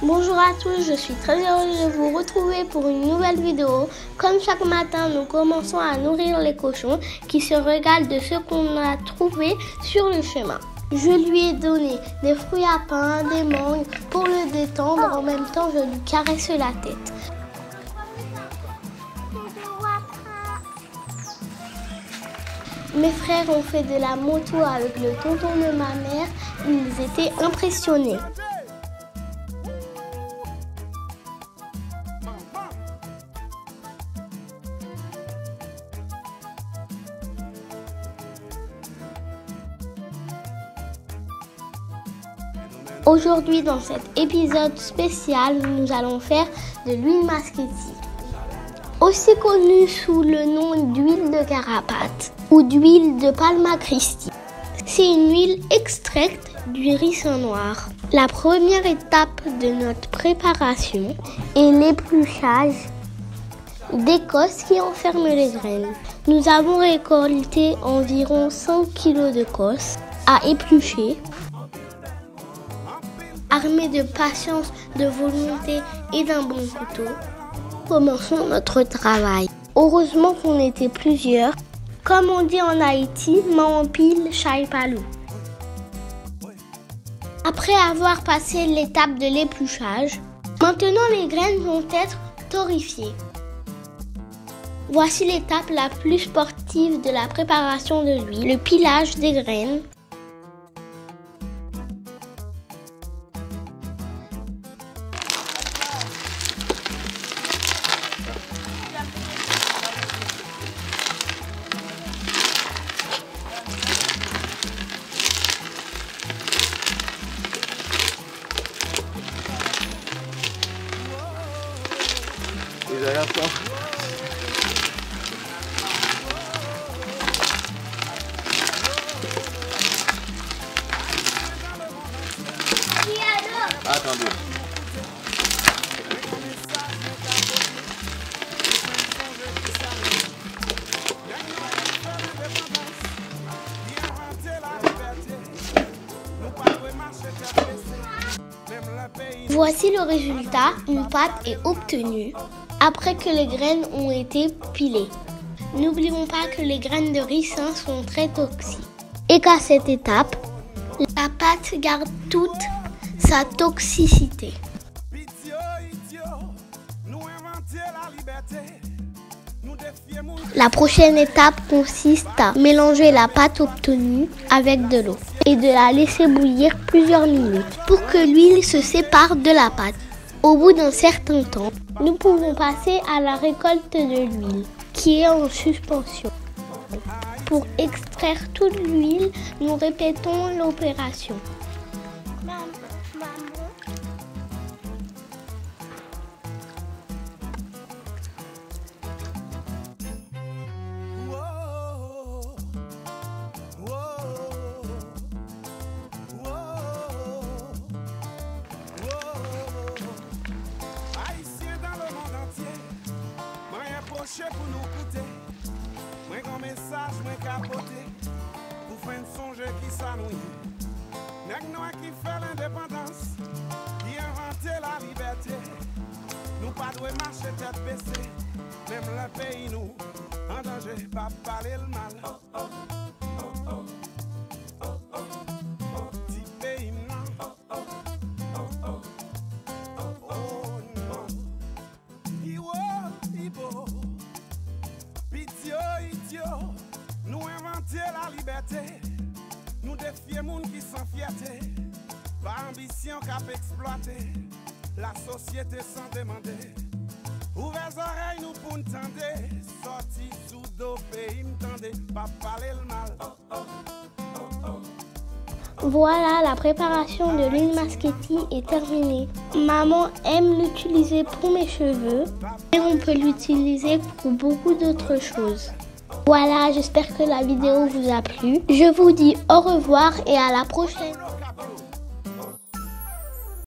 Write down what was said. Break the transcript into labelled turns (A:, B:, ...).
A: Bonjour à tous, je suis très heureuse de vous retrouver pour une nouvelle vidéo. Comme chaque matin, nous commençons à nourrir les cochons qui se régalent de ce qu'on a trouvé sur le chemin. Je lui ai donné des fruits à pain, des mangues pour le détendre. En même temps, je lui caresse la tête. Mes frères ont fait de la moto avec le tonton de ma mère. Ils étaient impressionnés. Aujourd'hui, dans cet épisode spécial, nous allons faire de l'huile masquetti, aussi connue sous le nom d'huile de carapate ou d'huile de Palma Christi. C'est une huile extraite du ricin noir. La première étape de notre préparation est l'épluchage des cosses qui enferment les graines. Nous avons récolté environ 5 kg de cosses à éplucher. Armés de patience, de volonté et d'un bon couteau, commençons notre travail. Heureusement qu'on était plusieurs. Comme on dit en Haïti, mampil chai palou. Après avoir passé l'étape de l'épluchage, maintenant les graines vont être torréfiées. Voici l'étape la plus sportive de la préparation de l'huile, le pilage des graines.
B: Attendez.
A: Voici le résultat, une pâte est obtenue après que les graines ont été pilées. N'oublions pas que les graines de ricin sont très toxiques et qu'à cette étape, la pâte garde toute sa toxicité. La prochaine étape consiste à mélanger la pâte obtenue avec de l'eau et de la laisser bouillir plusieurs minutes pour que l'huile se sépare de la pâte. Au bout d'un certain temps, nous pouvons passer à la récolte de l'huile qui est en suspension. Pour extraire toute l'huile, nous répétons l'opération.
C: Pour nous coûter, moi un message, moi capoter, pour faire une songe qui s'ennuie. Nèg noir qui fait l'indépendance, qui inventé la liberté. Nous pas doit marcher tête baissée, même le pays nous en danger, pas parler le mal. Oh oh oh oh oh oh oh, petit pays non. Oh oh oh oh oh oh non. Iwo ibo. Idiot, nous inventer la liberté, nous défier moun qui sans fierté, par ambition cap exploiter, la société sans demander. Ouvrez oreilles nous pour nous tendre, sorti sous dos pays m'tendez, pas parler le mal. Oh, oh, oh, oh.
A: Voilà, la préparation de l'huile masquetti est terminée. Maman aime l'utiliser pour mes cheveux et on peut l'utiliser pour beaucoup d'autres choses. Voilà, j'espère que la vidéo vous a plu. Je vous dis au revoir et à la prochaine.